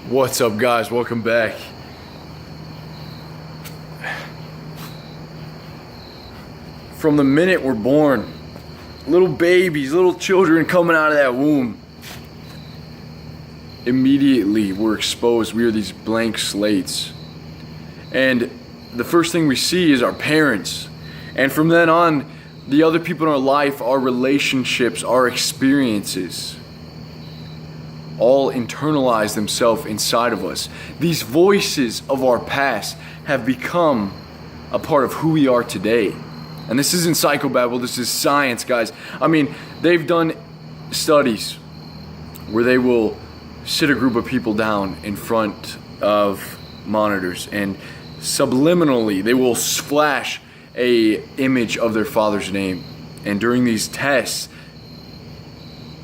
What's up, guys? Welcome back. From the minute we're born, little babies, little children coming out of that womb, immediately we're exposed. We are these blank slates. And the first thing we see is our parents. And from then on, the other people in our life, our relationships, our experiences, all internalize themselves inside of us. These voices of our past have become a part of who we are today. And this isn't psychobabble, this is science, guys. I mean, they've done studies where they will sit a group of people down in front of monitors and subliminally they will flash a image of their father's name. And during these tests,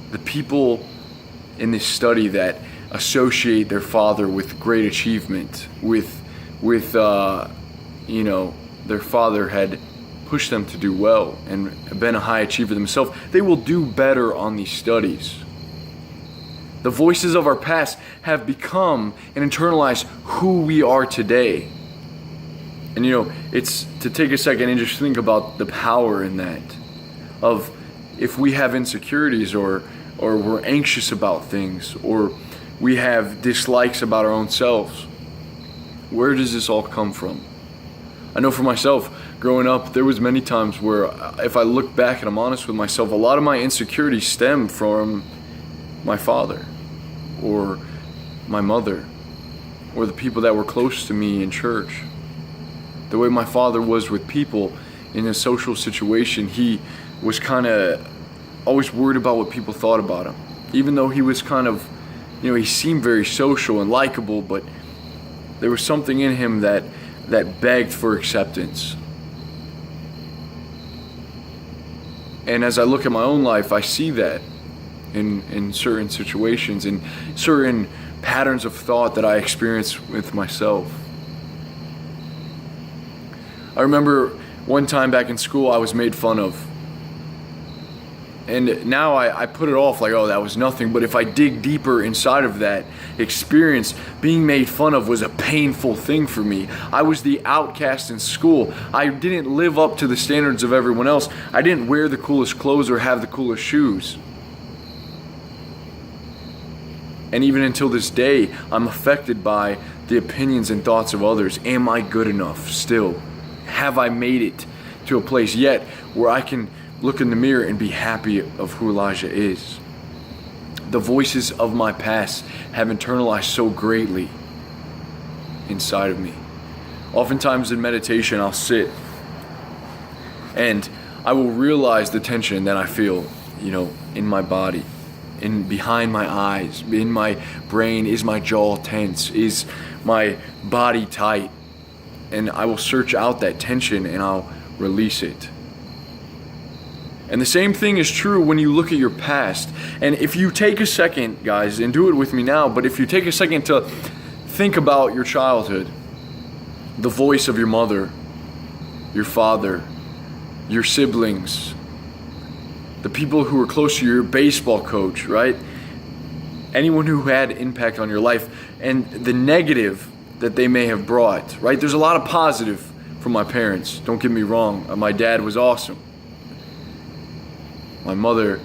the people in this study that associate their father with great achievement, with their father had pushed them to do well and been a high achiever themselves, they will do better on these studies. The voices of our past have become and internalized who we are today. And it's to take a second and just think about the power in that, of if we have insecurities or we're anxious about things, or we have dislikes about our own selves, where does this all come from? I know for myself, growing up, there was many times where if I look back and I'm honest with myself, a lot of my insecurities stem from my father or my mother or the people that were close to me in church. The way my father was with people in a social situation, he was kind of always worried about what people thought about him. Even though he was kind of, he seemed very social and likable, but there was something in him that begged for acceptance. And as I look at my own life, I see that in certain situations, in certain patterns of thought that I experience with myself. I remember one time back in school, I was made fun of. And now I put it off like, oh, that was nothing. But if I dig deeper inside of that experience, being made fun of was a painful thing for me. I was the outcast in school. I didn't live up to the standards of everyone else. I didn't wear the coolest clothes or have the coolest shoes. And even until this day, I'm affected by the opinions and thoughts of others. Am I good enough still? Have I made it to a place yet where I can look in the mirror and be happy of who Elijah is? The voices of my past have internalized so greatly inside of me. Oftentimes in meditation, I'll sit and I will realize the tension that I feel, in my body, in behind my eyes, in my brain. Is my jaw tense? Is my body tight? And I will search out that tension and I'll release it. And the same thing is true when you look at your past. And if you take a second, guys, and do it with me now, but if you take a second to think about your childhood, the voice of your mother, your father, your siblings, the people who were close to you, your baseball coach, right? Anyone who had impact on your life, and the negative that they may have brought, right? There's a lot of positive from my parents, don't get me wrong. My dad was awesome. My mother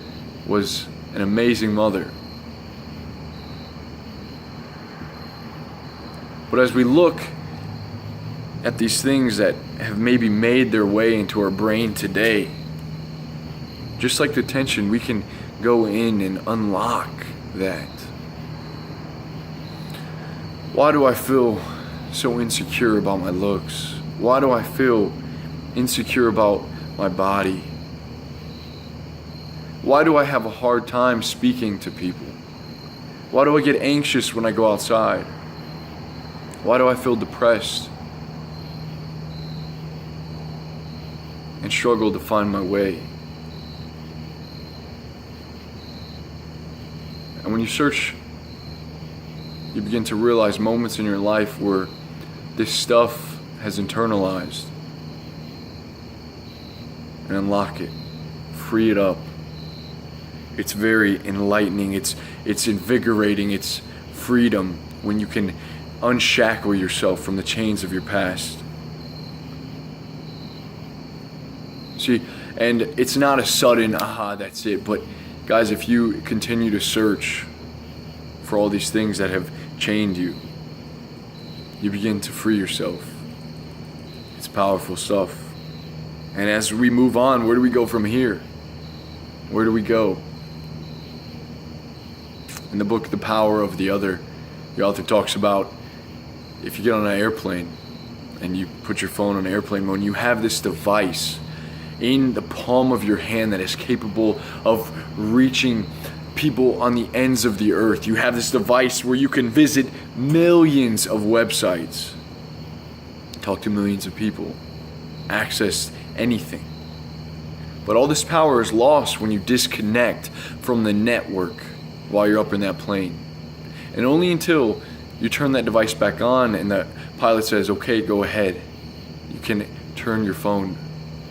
was an amazing mother. But as we look at these things that have maybe made their way into our brain today, just like the tension, we can go in and unlock that. Why do I feel so insecure about my looks? Why do I feel insecure about my body? Why do I have a hard time speaking to people? Why do I get anxious when I go outside? Why do I feel depressed and struggle to find my way? And when you search, you begin to realize moments in your life where this stuff has internalized. And unlock it, free it up. It's very enlightening, it's invigorating, it's freedom. when you can unshackle yourself from the chains of your past. See, and it's not a sudden, aha, that's it. But guys, if you continue to search for all these things that have chained you, you begin to free yourself. It's powerful stuff. And as we move on, where do we go from here? Where do we go? In the book, The Power of the Other, the author talks about if you get on an airplane and you put your phone on airplane mode, you have this device in the palm of your hand that is capable of reaching people on the ends of the earth. You have this device where you can visit millions of websites, talk to millions of people, access anything. But all this power is lost when you disconnect from the network while you're up in that plane. And only until you turn that device back on and the pilot says, okay, go ahead, you can turn your phone.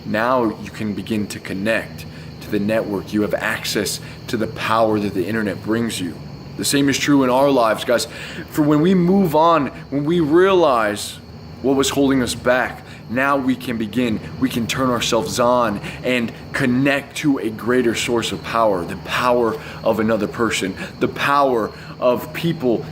Now you can begin to connect to the network. You have access to the power that the internet brings you. The same is true in our lives, guys. For when we move on, when we realize what was holding us back, now we can turn ourselves on and connect to a greater source of power, the power of another person, the power of people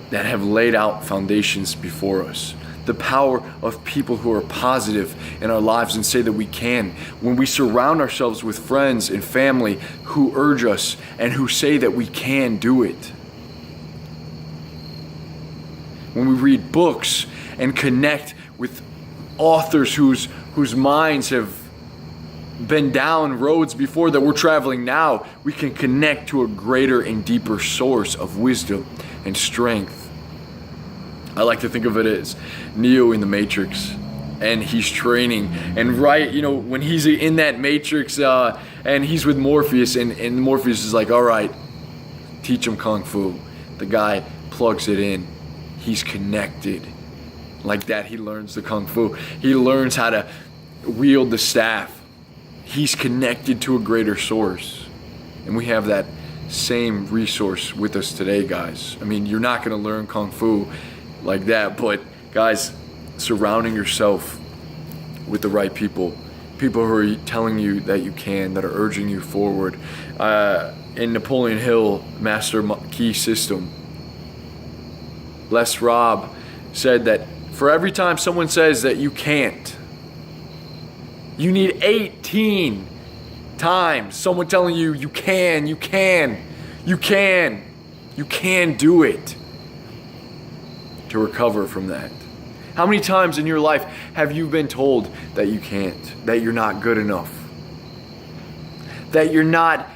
that have laid out foundations before us, the power of people who are positive in our lives and say that we can. When we surround ourselves with friends and family who urge us and who say that we can do it. When we read books and connect with authors whose minds have been down roads before that we're traveling now, we can connect to a greater and deeper source of wisdom and strength. I like to think of it as Neo in the Matrix, and he's training, and when he's in that Matrix and he's with Morpheus, and Morpheus is like, all right, teach him Kung Fu. The guy plugs it in. He's connected. Like that, he learns the Kung Fu. He learns how to wield the staff. He's connected to a greater source. And we have that same resource with us today, guys. I mean, you're not going to learn Kung Fu like that, but guys, surrounding yourself with the right people who are telling you that you can, that are urging you forward. In Napoleon Hill, Master Key System, Les Robb said that for every time someone says that you can't, you need 18 times someone telling you you can do it to recover from that. How many times in your life have you been told that you can't, that you're not good enough, that you're not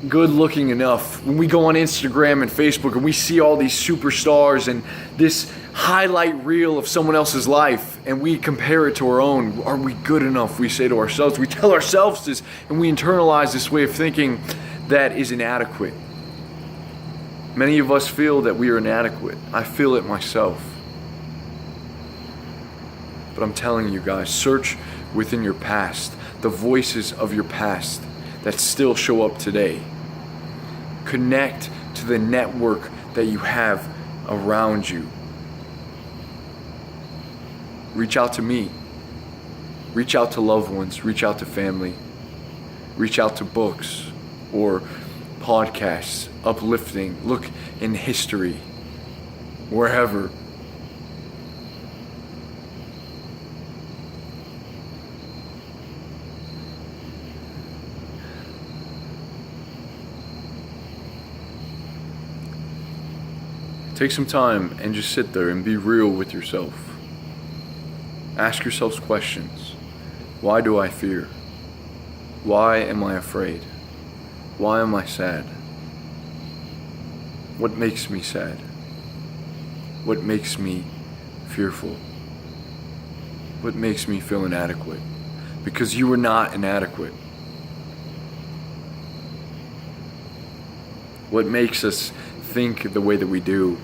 good looking enough? When we go on Instagram and Facebook and we see all these superstars and this highlight reel of someone else's life and we compare it to our own, are we good enough? We say to ourselves, we tell ourselves this, and we internalize this way of thinking that is inadequate. Many of us feel that we are inadequate. I feel it myself. But I'm telling you guys, search within your past, the voices of your past that still show up today. Connect to the network that you have around you. Reach out to me. Reach out to loved ones. Reach out to family. Reach out to books or podcasts, uplifting. Look in history, wherever. Take some time and just sit there and be real with yourself. Ask yourselves questions. Why do I fear? Why am I afraid? Why am I sad? What makes me sad? What makes me fearful? What makes me feel inadequate? Because you are not inadequate. What makes us think the way that we do?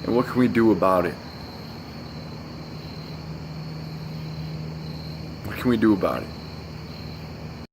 And what can we do about it? What can we do about it?